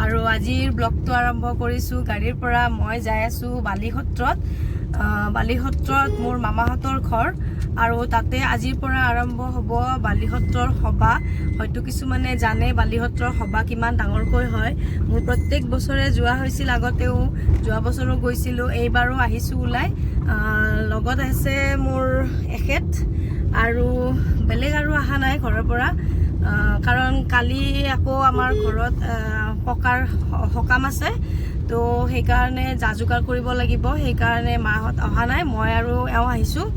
আৰু আজিৰ ব্লগটো আৰম্ভ কৰিছোঁ গাড়ীৰ পৰা। মই যাই আছোঁ বালিসত্ৰত। বালিসত্ৰত মোৰ মামাহঁতৰ ঘৰ আৰু তাতে আজিৰ পৰা আৰম্ভ হ'ব বালিসত্ৰৰ সভা। হয়তো কিছুমানে জানে বালিসত্ৰৰ সভা কিমান ডাঙৰকৈ হয়। মোৰ প্ৰত্যেক বছৰে যোৱা হৈছিল, আগতেও যোৱা বছৰো গৈছিলোঁ, এইবাৰো আহিছোঁ ওলাই। লগত আছে মোৰ এখেত আৰু বেলেগ আৰু অহা নাই ঘৰৰ পৰা, কাৰণ কালি আকৌ আমাৰ ঘৰত ককাৰ সকাম আছে, তো সেইকাৰণে যা যোগাৰ কৰিব লাগিব। সেইকাৰণে মাহঁত অহা নাই, মই আৰু এওঁ আহিছোঁ।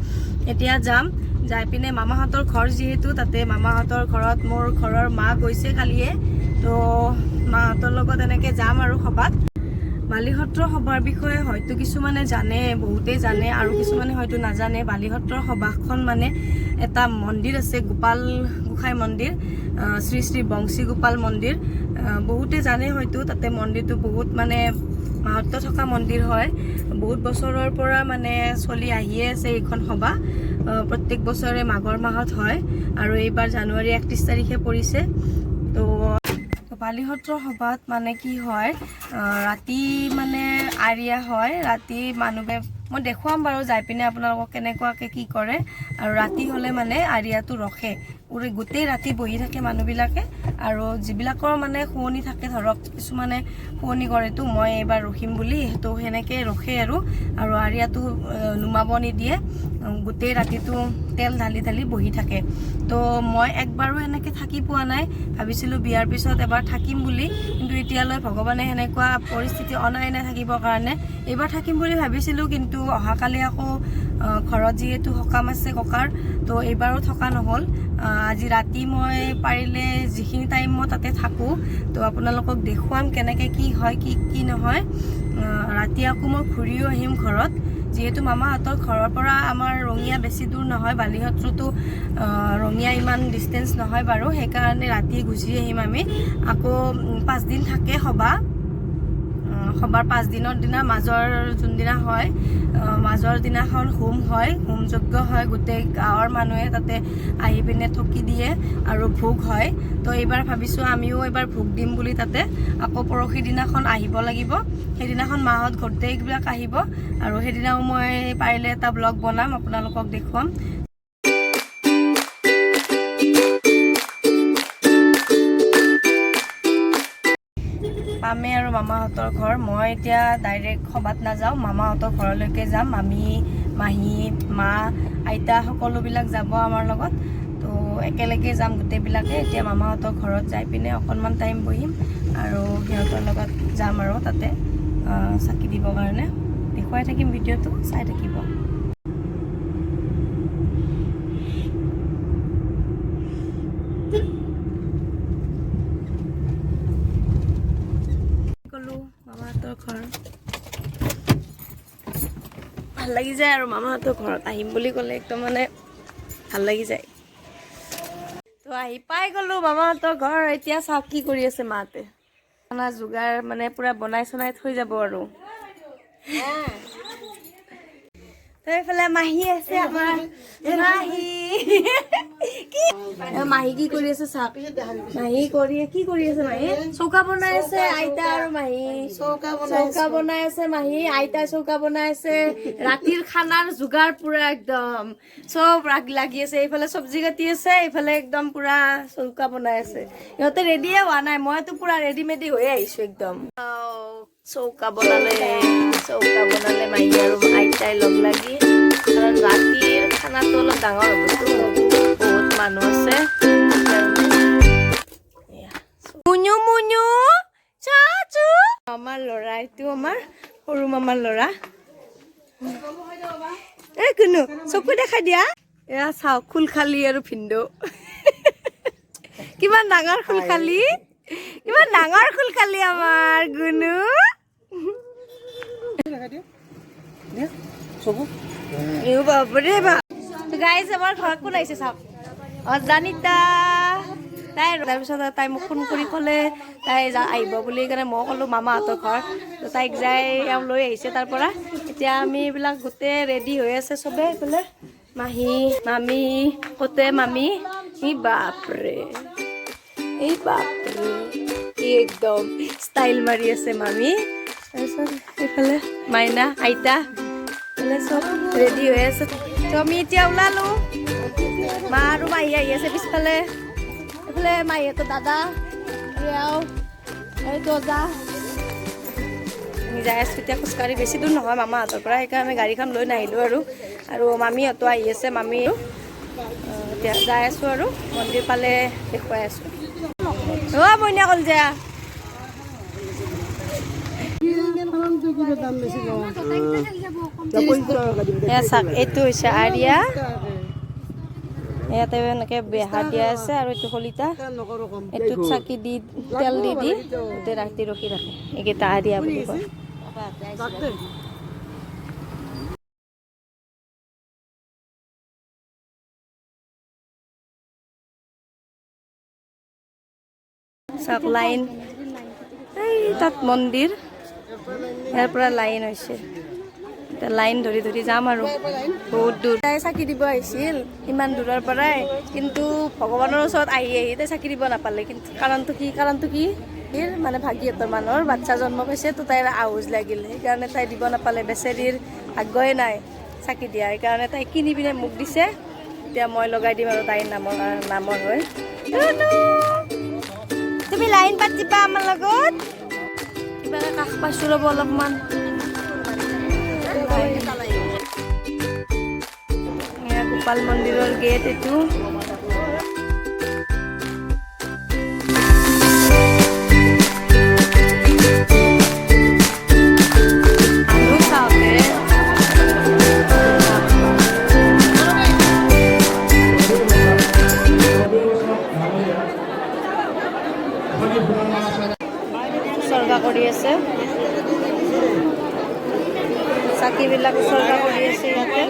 এতিয়া যাম, যাই পিনে মামাহঁতৰ ঘৰ যিহেতু, তাতে মামাহঁতৰ ঘৰত মোৰ ঘৰৰ মা গৈছে কালিয়ে, তো মাহঁতৰ লগত এনেকৈ যাম আৰু সভাত। বালিসত্ৰৰ সভাৰ বিষয়ে হয়তো কিছুমানে জানে, বহুতেই জানে, আৰু কিছুমানে হয়তো নাজানে। বালিসত্ৰৰ সভাখন মানে এটা মন্দিৰ আছে, গোপাল গোসাঁই মন্দিৰ, শ্ৰী শ্ৰী বংশী গোপাল মন্দিৰ। বহুতে জানে হয়তো, তাতে মন্দিৰটো বহুত মানে মাহাত্ম্য থকা মন্দিৰ হয়। বহুত বছৰৰ পৰা মানে চলি আহিয়ে আছে এইখন সভা। প্ৰত্যেক বছৰে মাঘৰ মাহত হয় আৰু এইবাৰ জানুৱাৰী 31 তাৰিখে পৰিছে। তো বালিসত্ৰৰ সভাত মানে কি হয়, ৰাতি মানে আৰিয়া হয়। ৰাতি মানুহে, মই দেখুৱাম বাৰু যাই পিনে আপোনালোকক কেনেকুৱাকৈ কি কৰে। আৰু ৰাতি হ'লে মানে আৰিয়াটো ৰখে, গোটেই ৰাতি বহি থাকে মানুহবিলাকে। আৰু যিবিলাকৰ মানে শুৱনি থাকে, ধৰক কিছুমানে শুৱনি কৰেতো মই এইবাৰ ৰখিম বুলি, তো সেনেকৈ ৰখে আৰু আৰিয়াটো নুমাব নিদিয়ে। গোটেই ৰাতিটো তেল ঢালি ঢালি বহি থাকে। তো মই একবাৰো এনেকৈ থাকি পোৱা নাই, ভাবিছিলোঁ বিয়াৰ পিছত এবাৰ থাকিম বুলি, কিন্তু এতিয়ালৈ ভগৱানে সেনেকুৱা পৰিস্থিতি অনাই নাই থাকিবৰ কাৰণে। এইবাৰ থাকিম বুলি ভাবিছিলোঁ, কিন্তু অহাকালি আকৌ ঘৰত যিহেতু সকাম আছে ককাৰ, তো এইবাৰো থকা নহ'ল। আজি ৰাতি মই পাৰিলে যিখিনি টাইম মই তাতে থাকোঁ, তো আপোনালোকক দেখুৱাম কেনেকৈ কি হয় কি নহয়। ৰাতি আকৌ মই ঘূৰিও আহিম ঘৰত, যিহেতু মামাহঁতৰ ঘৰৰ পৰা আমাৰ ৰঙিয়া বেছি দূৰ নহয়, বালিসত্ৰতো ৰঙিয়া ইমান ডিষ্টেঞ্চ নহয় বাৰু। সেইকাৰণে ৰাতি গুচি আহিম আমি। আকৌ 5 দিন থাকে সভা। সভাৰ 5 দিনৰ দিনা মাজৰ যোনদিনা হয়, মাজৰ দিনাখন হোম হয়, হোম যজ্ঞ হয়। গোটেই গাঁৱৰ মানুহে তাতে আহি পিনে থকি দিয়ে আৰু ভোগ হয়। তো এইবাৰ ভাবিছোঁ আমিও এইবাৰ ভোগ দিম বুলি তাতে। আকৌ পৰহি দিনাখন আহিব লাগিব, সেইদিনাখন মাহঁত গোটেইবিলাক আহিব আৰু সেইদিনাও মই পাৰিলে এটা ব্লগ বনাম, আপোনালোকক দেখুৱাম। পামে আৰু মামাহঁতৰ ঘৰ। মই এতিয়া ডাইৰেক্ট সভাত নাযাওঁ, মামাহঁতৰ ঘৰলৈকে যাম। মামী, মাহী, মা, আইতা সকলোবিলাক যাব আমাৰ লগত, তো একেলগে যাম গোটেইবিলাকে। এতিয়া মামাহঁতৰ ঘৰত যাই পিনে অকণমান টাইম বহিম আৰু সিহঁতৰ লগত যাম আৰু তাতে চাকি দিবৰ কাৰণে। দেখুৱাই থাকিম, ভিডিঅ'টো চাই থাকিব। গ'লো মামাহঁতৰ ঘৰ, ভাল লাগি যায় আৰু মামাহঁতৰ ঘৰত আহিম বুলি ক'লে একদম মানে ভাল লাগি যায়। তো আহি পাই গ'লো মামাহঁতৰ ঘৰ। এতিয়া চাওক কি কৰি আছে মাহঁতে। খানা যোগাৰ মানে পুৰা বনাই চনাই থৈ যাব আৰু। তো এইফালে মাহী আছে আমাৰ, মাহী মাহী কি কৰি আছে চাওক। মাহী কি কৰি আছে মাহী? চৌকা বনাই আছে আইতা আৰু মাহী। চৌকা বনাই আছে মাহী, আইতাই চৌকা বনাই আছে। ৰাতিৰ খানাৰ যোগাৰ পুৰা একদম চব লাগি আছে। এইফালে চব্জি কাটি আছে, এইফালে একদম পুৰা চৌকা বনাই আছে। সিহঁতে ৰেডিয়ে হোৱা নাই, মইতো পুৰা ৰেডিমেডি হৈ আহিছো একদম। চৌকা বনালে মাহী আৰু আইতাই লগ লাগি, কাৰণ ৰাতিৰ খানাটো অলপ ডাঙৰ হ'বতো, বহুত মানুহ আছে। মুনু মুনু চাচু, আমাৰ ল'ৰা, এইটো আমাৰ সৰু মামাৰ ল'ৰা। এ কুনু চকু দেখাই দিয়া। এয়া চাওক খুলখালি আৰু ভিন্দু। কিমান ডাঙৰ খুলখালি, কিমান ডাঙৰ খুলখালি আমাৰ গুনু। গাইজ আমাৰ ঘৰত কোন আহিছে চাওক, অজানিতা। তাৰপিছত তাই মোক ফোন কৰি ক'লে তাই আহিব বুলি কাৰণে, মই ক'লোঁ মামাহঁতৰ ঘৰ, তো তাইক যাই এওঁ লৈ আহিছে তাৰ পৰা। এতিয়া আমি এইবিলাক গোটেই ৰেডি হৈ আছে চবে। এইফালে মাহী, মামী, কতে মামী, ই বাপৰে, এই বাপৰে, একদম ষ্টাইল মাৰি আছে মামী তাৰপিছত এইফালে মাইনা আইতা এইফালে চব ৰেডি হৈ আছে তো আমি এতিয়া ওলালোঁ মা আৰু মাহী আহি আছে পিছফালে এইফালে মাহীহঁতৰ দাদা ৰেয়াও আৰু দজা আমি যাই আছোঁ এতিয়া খোজকাঢ়ি বেছি দূৰ নহয় মামাহঁতৰ পৰা সেইকাৰণে গাড়ীখন লৈ নাহিলোঁ আৰু মামীহঁতো আহি আছে মামী এতিয়া যাই আছোঁ আৰু মন্দিৰ পালে দেখুৱাই আছোঁ অ' মইনা কলজা এইটো হৈছে আৰিয়া ইয়াতে এনেকৈ বেহা দিয়া আছে আৰু এইটো শলিতা এইটোত চাকি দি তেল দি গোটেই ৰাতি ৰখি ৰাখে এইকেইটা আৰিয়া বুলি কয় চাওক লাইন এই তাত মন্দিৰ ইয়াৰ পৰা লাইন হৈছে লাইন ধৰি ধৰি যাম আৰু বহুত দূৰ চাকি দিব আহিছিল ইমান দূৰৰ পৰাই কিন্তু ভগৱানৰ ওচৰত আহি তাই চাকি দিব নাপালে কিন্তু কাৰণটো কি মানে ভাগিহঁতৰ মানুহৰ বাচ্ছা জন্ম পাইছে তো তাইৰ আহোজ লাগিল সেইকাৰণে তাই দিব নাপালে বেচেৰীৰ ভাগ্যই নাই চাকি দিয়া সেইকাৰণে তাই কিনি পিনে মোক দিছে এতিয়া মই লগাই দিম আৰু তাইৰ নামৰ হয় তুমি লাইন পাতিবা আমাৰ লগত কিবা কাষ পাইছোঁ ৰ'ব অলপমান গোপাল মন্দিৰৰ গেট এইটো উচৰ্গা কৰি আছে চাকিবিলাক উচৰ্গা কৰি আছে ইয়াতে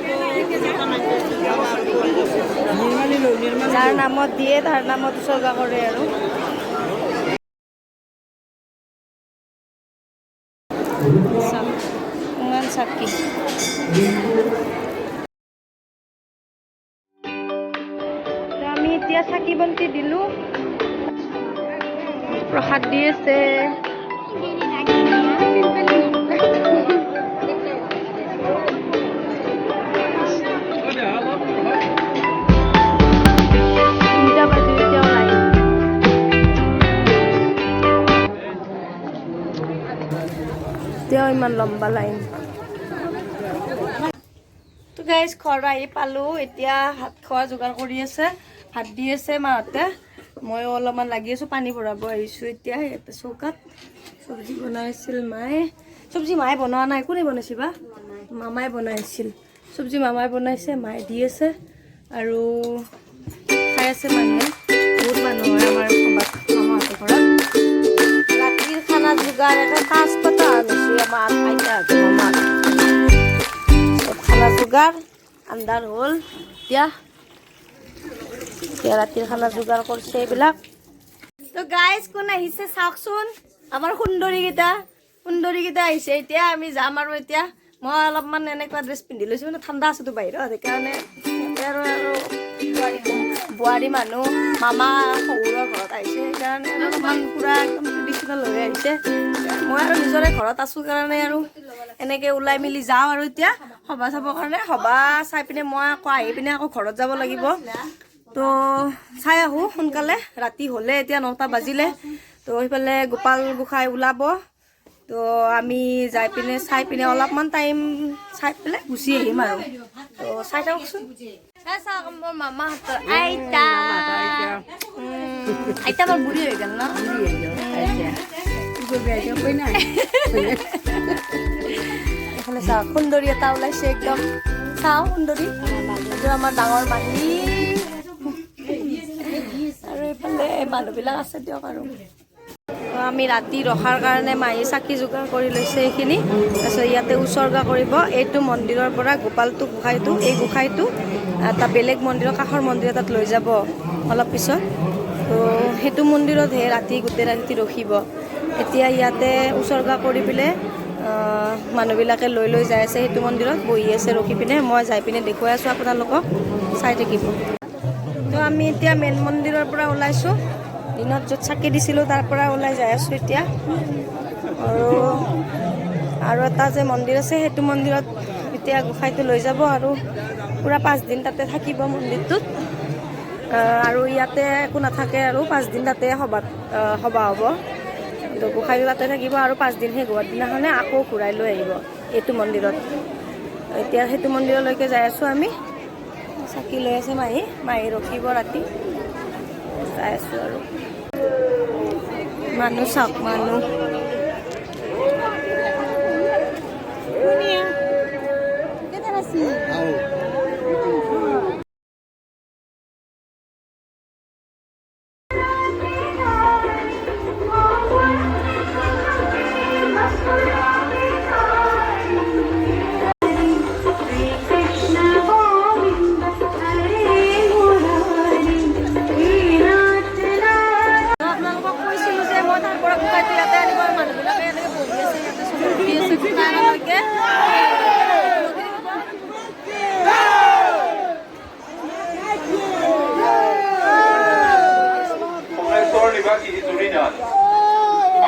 যাৰ নামত দিয়ে তাৰ নামত উচৰ্গা কৰে আৰু ইমান চাকি আমি এতিয়া চাকি বন্তি দিলোঁ প্ৰসাদ দি আছে ইমান লম্বা লাইন তো গাইজ ঘৰ আহি পালোঁ এতিয়া ভাত খোৱা যোগাৰ কৰি আছে ভাত দি আছে মাহঁতে ময়ো অলপমান লাগি আছোঁ পানী ভৰাব আহিছোঁ এতিয়া ইয়াতে চৌকাত চব্জি বনাইছিল মায়ে চব্জি মায়ে বনোৱা নাই কোনে বনাইছে বা মামাই বনাইছিল চব্জি মামাই বনাইছে মায়ে দি আছে আৰু খাই আছে মানুহে বহুত মানুহ হয় আমাৰ মামাহঁতৰ ঘৰত ৰাতিৰ খানা যোগাৰ এটা কাজ পতা আনিছোঁ আমাৰ আইতাহঁতৰ মামা খানা যোগাৰ আন্ধাৰ হ'ল এতিয়া ৰাতিৰ খানা যোগাৰ কৰিছে এইবিলাক তো গাইজ কোন আহিছে চাওকচোন আমাৰ সুন্দৰীকেইটা আহিছে এতিয়া আমি যাম আৰু এতিয়া মই অলপমান এনেকুৱা ড্ৰেছ পিন্ধি লৈছোঁ মানে ঠাণ্ডা আছোতো বাহিৰত সেইকাৰণে আৰু বোৱাৰী মানুহ মামা শহুৰৰ ঘৰত আহিছে সেইকাৰণে অলপমান পূৰা একদম ট্ৰেডিশ্যনেল হৈ আহিছে মই আৰু নিজৰে ঘৰত আছোঁ কাৰণে আৰু এনেকৈ ওলাই মেলি যাওঁ আৰু এতিয়া সভা চাবৰ কাৰণে সভা চাই পিনে মই আকৌ আহি পিনে আকৌ ঘৰত যাব লাগিব তো চাই আহোঁ সোনকালে ৰাতি হ'লে এতিয়া 9টা বাজিলে তো সেইফালে গোপাল গোসাঁই ওলাব তো আমি যাই পিনে চাই পিনে অলপমান টাইম চাই পেলাই গুচি আহিম আৰু তো চাই থাকোকচোন চাওক মোৰ মামাহঁতৰ আইতা মোৰ বুঢ়ী হৈ গ'ল ন এইফালে চাওক সুন্দৰী এটা ওলাইছে একদম চাওঁ সুন্দৰী এইটো আমাৰ ডাঙৰ মাহী আৰু এইফালে মানুহবিলাক আছে দিয়ক আৰু আমি ৰাতি ৰখাৰ কাৰণে মাহী চাকি যোগাৰ কৰি লৈছে এইখিনি তাৰপিছত ইয়াতে উচৰ্গা কৰিব এইটো মন্দিৰৰ পৰা গোপালটো এই গোসাঁইটো এটা বেলেগ মন্দিৰৰ কাষৰ মন্দিৰ এটাত লৈ যাব অলপ পিছত তো সেইটো মন্দিৰতহে গোটেই ৰাতি ৰখিব এতিয়া ইয়াতে উচৰ্গা কৰি পেলাই মানুহবিলাকে লৈ যাই আছে সেইটো মন্দিৰত বহি আছে ৰখি পিনে মই যাই পিনে দেখুৱাই আছোঁ আপোনালোকক চাই থাকিব তো আমি এতিয়া মেইন মন্দিৰৰ পৰা ওলাইছোঁ দিনত য'ত চাকি দিছিলোঁ তাৰ পৰা ওলাই যাই আছোঁ এতিয়া। আৰু এটা যে মন্দিৰ আছে সেইটো মন্দিৰত এতিয়া গোসাঁইটো লৈ যাব আৰু পুৰা 5 দিন তাতে থাকিব মন্দিৰটোত। আৰু ইয়াতে একো নাথাকে আৰু 5 দিন তাতে সভা হ'ব। তো গোসাঁইও তাতে থাকিব আৰু 5 দিন সেই গোৱাৰ দিনাখনে আকৌ ঘূৰাই লৈ আহিব এইটো মন্দিৰত। এতিয়া সেইটো মন্দিৰলৈকে যাই আছোঁ আমি। চাকি লৈ আছে মাহী ৰখিব ৰাতি। যাই আছোঁ আৰু মানুহ চাওক মানুহ।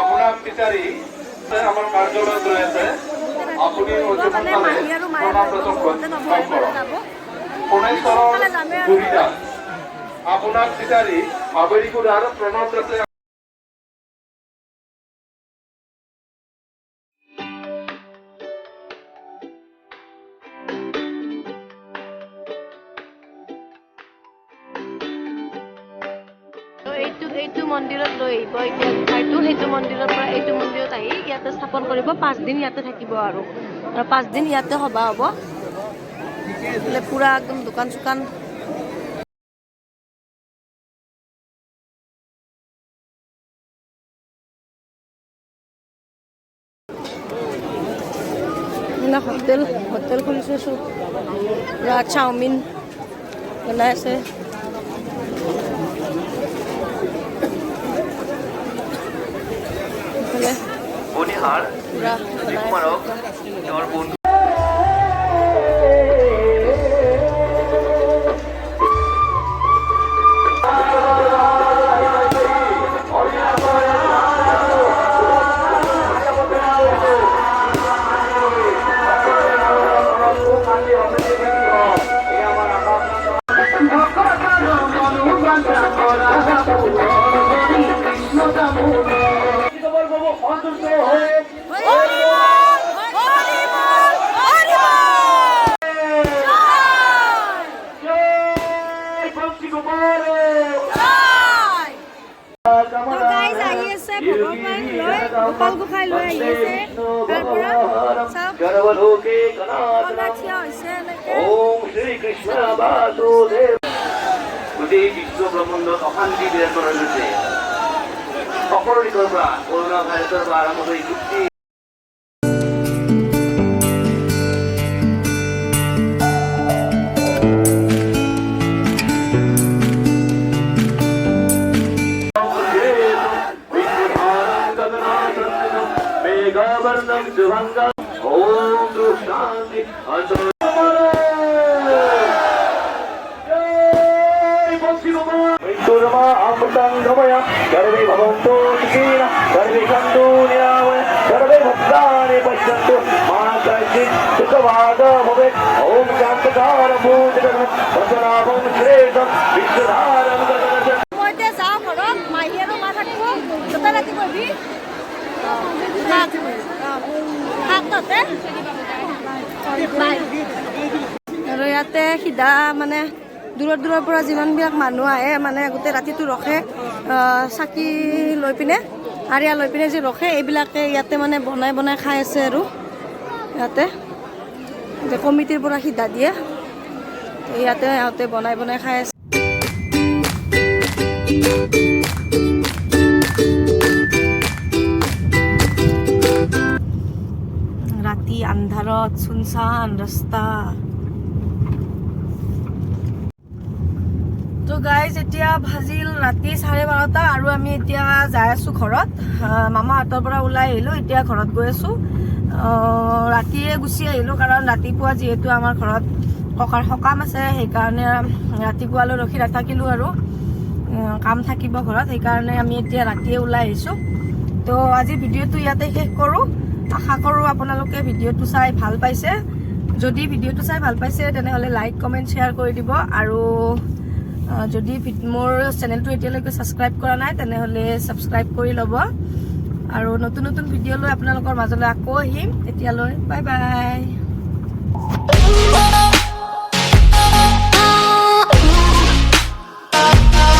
আপোনাৰ পিতাৰী আমাৰ কাৰ্যালয়ত ৰয়েছে আপুনি আপোনাৰ পিতাৰী আবেৰিকুৰাৰ প্ৰণৱ আছে। এইটো মন্দিৰত লৈ আহিব এতিয়া গোসাঁইটো। সেইটো মন্দিৰৰ পৰা এইটো মন্দিৰত আহি ইয়াতে স্থাপন কৰিব। 5 দিন ইয়াতে থাকিব আৰু 5 দিন ইয়াতে সভা হ'ব। পুৰা একদম দোকান চোকান হোটেল খুলিছে চব। পুৰা চাওমিন বনাই আছে। বনিহাৰ কুমাৰক তেওঁৰ বন্ধু গোপাল গোসাঁই লৈ আহি আছে। তাৰ পৰা গোটেই বিশ্ব ব্ৰহ্মাণ্ডত অশান্তি বিৰাজমান হৈ গৈছে। সকলো দিশৰ পৰা কৰোণা ভাইৰাছৰ পৰা আৰম্ভ কৰি গোটেই আৰু ইয়াতে সিধা মানে দূৰৰ পৰা যিমানবিলাক মানুহ আহে মানে গোটেই ৰাতিটো ৰখে চাকি লৈ পিনে আৰিয়া লৈ পিনে যে ৰখে এইবিলাকে ইয়াতে মানে বনাই খাই আছে। আৰু ইয়াতে যে কমিটিৰ পৰা সিধা দিয়ে ইয়াতে সিহঁতে বনাই খাই আছে। ৰাতি আন্ধাৰত চুনচান ৰাস্তা। তো গাইজ এতিয়া ভাজিল ৰাতি 12:30 আৰু আমি এতিয়া যাই আছোঁ ঘৰত। মামাহঁতৰ পৰা ওলাই আহিলোঁ, এতিয়া ঘৰত গৈ আছোঁ। ৰাতিয়ে গুচি আহিলোঁ কাৰণ ৰাতিপুৱা যিহেতু আমাৰ ঘৰত ককাৰ সকাম আছে সেইকাৰণে ৰাতিপুৱালৈ ৰখি নাথাকিলোঁ আৰু কাম থাকিব ঘৰত, সেইকাৰণে আমি এতিয়া ৰাতিয়ে ওলাই আহিছোঁ। তো আজি ভিডিঅ'টো ইয়াতে শেষ কৰোঁ। আশা কৰোঁ আপোনালোকে ভিডিঅ'টো চাই ভাল পাইছে। যদি ভিডিঅ'টো চাই ভাল পাইছে তেনেহ'লে লাইক কমেণ্ট শ্বেয়াৰ কৰি দিব, আৰু যদি মোৰ চেনেলটো এতিয়ালৈকে ছাবস্ক্ৰাইব কৰা নাই তেনেহ'লে ছাবস্ক্ৰাইব কৰি ল'ব, আৰু নতুন নতুন ভিডিঅ' লৈ আপোনালোকৰ মাজলৈ আকৌ আহিম। এতিয়ালৈ বাই বাই।